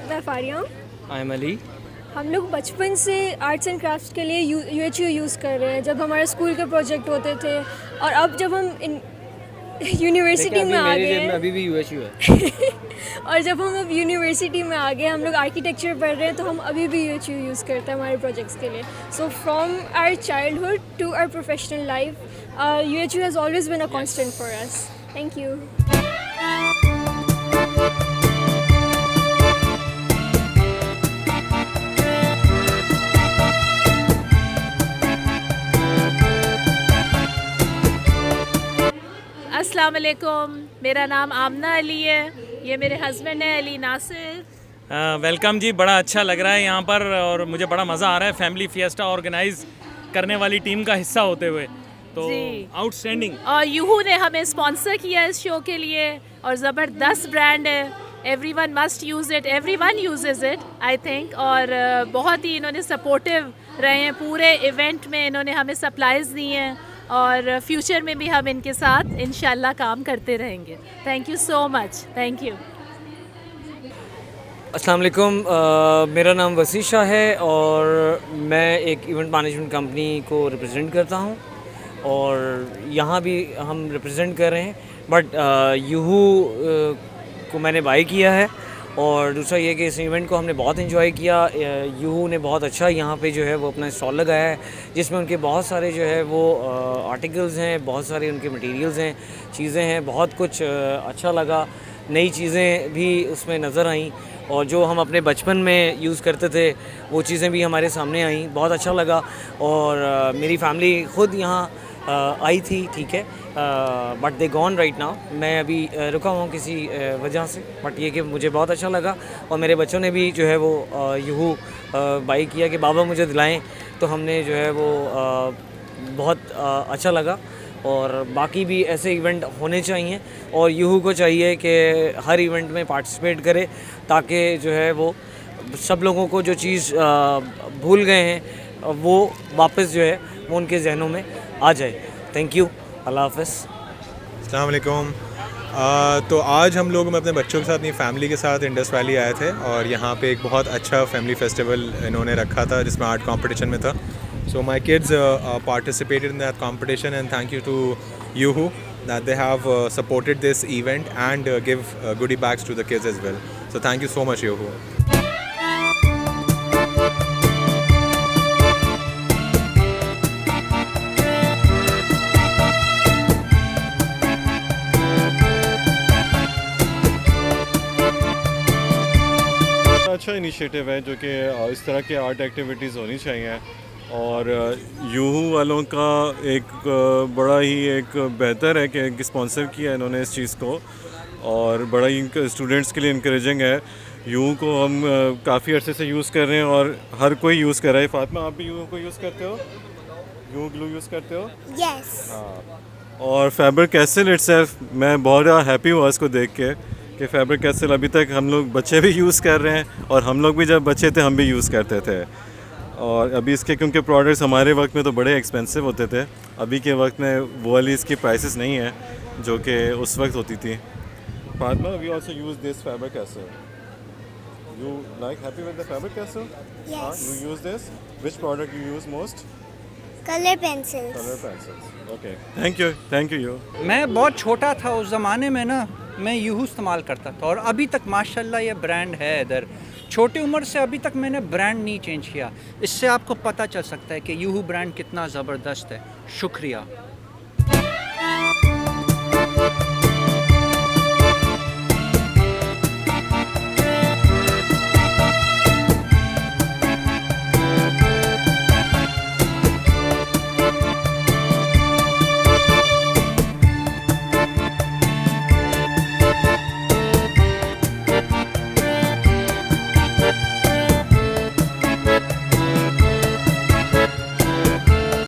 मैं फारिया हूँ। I am Ali. हम लोग बचपन से आर्ट्स एंड क्राफ्ट्स के लिए UHU यूज़ कर रहे हैं, जब हमारे स्कूल के प्रोजेक्ट होते थे। और अब जब हम यूनिवर्सिटी में आ गए हैं अभी भी यूएचयू है। और जब हम अब यूनिवर्सिटी में आ गए, हम लोग आर्किटेक्चर पढ़ रहे हैं, तो हम अभी भी UHU यूज़ करते हैं हमारे प्रोजेक्ट्स के लिए। So from our childhood to our professional life, UHU has always been a constant for us. Thank you. अस्सलाम वालेकुम, मेरा नाम आमना अली है, ये मेरे हस्बैंड है अली नासिर। वेलकम जी, बड़ा अच्छा लग रहा है यहाँ पर और मुझे बड़ा मज़ा आ रहा है फैमिली फिएस्टा ऑर्गेनाइज करने वाली टीम का हिस्सा होते हुए। तो जी। आउटस्टैंडिंग। और यूहू ने हमें स्पॉन्सर किया इस शो के लिए और ज़बरदस्त ब्रांड है। Everyone must use it, everyone uses it I think. और बहुत ही इन्होंने सपोर्टिव रहे हैं पूरे इवेंट में, इन्होंने हमें सप्लाईज़ दी हैं और फ्यूचर में भी हम इनके साथ इंशाल्लाह काम करते रहेंगे। Thank you so much, thank you. अस्सलाम वालेकुम, मेरा नाम वसी शाह है और मैं एक इवेंट मैनेजमेंट कंपनी को रिप्रेजेंट करता हूँ और यहाँ भी हम रिप्रेजेंट कर रहे हैं। बट यूहू को मैंने बाय किया है और दूसरा ये कि इस इवेंट को हमने बहुत एंजॉय किया। यूहू ने बहुत अच्छा यहाँ पे जो है वो अपना स्टॉल लगाया है, जिसमें उनके बहुत सारे जो है वो आर्टिकल्स हैं, बहुत सारे उनके मटेरियल्स हैं, चीज़ें हैं। बहुत कुछ अच्छा लगा, नई चीज़ें भी उसमें नज़र आईं और जो हम अपने बचपन में यूज़ करते थे वो चीज़ें भी हमारे सामने आईं। बहुत अच्छा लगा और मेरी फैमिली ख़ुद यहाँ आई थी, ठीक है, but they gone right now. मैं अभी रुका हुआ किसी वजह से, बट ये कि मुझे बहुत अच्छा लगा और मेरे बच्चों ने भी जो है वो यूहू बाई किया कि बाबा मुझे दिलाएं, तो हमने जो है वो बहुत अच्छा लगा। और बाकी भी ऐसे इवेंट होने चाहिए और यूहू को चाहिए कि हर इवेंट में पार्टिसिपेट करे, ताकि जो है वो सब लोगों को जो चीज़ भूल गए हैं वो वापस जो है वो उनके जहनों में आ जाए। थैंक यू, अल्लाह हाफ़िज़। अस्सलाम वालेकुम। तो आज हम लोग अपने बच्चों के साथ, अपनी फैमिली के साथ इंडस वैली आए थे और यहाँ पे एक बहुत अच्छा फैमिली फेस्टिवल इन्होंने रखा था जिसमें आर्ट कंपटीशन में था। So my kids participated in that competition and thank you to Yuhu that they have supported this event and give goodie bags to the kids as well. So thank you so much, Yuhu. अच्छा initiative है जो कि इस तरह के art activities होनी चाहिए और यूहू वालों का एक बड़ा ही एक बेहतर है कि स्पॉन्सर किया इन्होंने इस चीज़ को और बड़ा ही स्टूडेंट्स के लिए इंकरेजिंग है। यूहू को हम काफ़ी अरसे से यूज़ कर रहे हैं और हर कोई यूज़ कर रहा है। फातिमा, आप भी यूहू को यूज़ करते हो? यूहू ग्लू यूज़ करते हो? यस। हाँ। और फैबर कैसल इटसेल्फ, मैं बहुत हैप्पी हुआ इसको देख के कि फैबर कैसल अभी तक हम लोग बच्चे भी यूज़ कर रहे हैं और हम लोग भी जब बच्चे थे हम भी यूज़ करते थे। और अभी इसके क्योंकि प्रोडक्ट्स हमारे वक्त में तो बड़े एक्सपेंसिव होते थे, अभी के वक्त में वो वाली इसकी प्राइसेस नहीं है जो कि उस वक्त होती थी। Fatima, we also use this Faber Castell. You like happy with the Faber Castell? Yes. You use this? Which product you use most? Colour pencils. Colour pencils. Okay, thank you you. मैं बहुत छोटा था उस ज़माने में ना, मैं यूहू इस्तेमाल करता था और अभी तक माशाल्लाह ये ब्रांड है इधर। छोटी उम्र से अभी तक मैंने ब्रांड नहीं चेंज किया। इससे आपको पता चल सकता है कि यूहू ब्रांड कितना ज़बरदस्त है। शुक्रिया।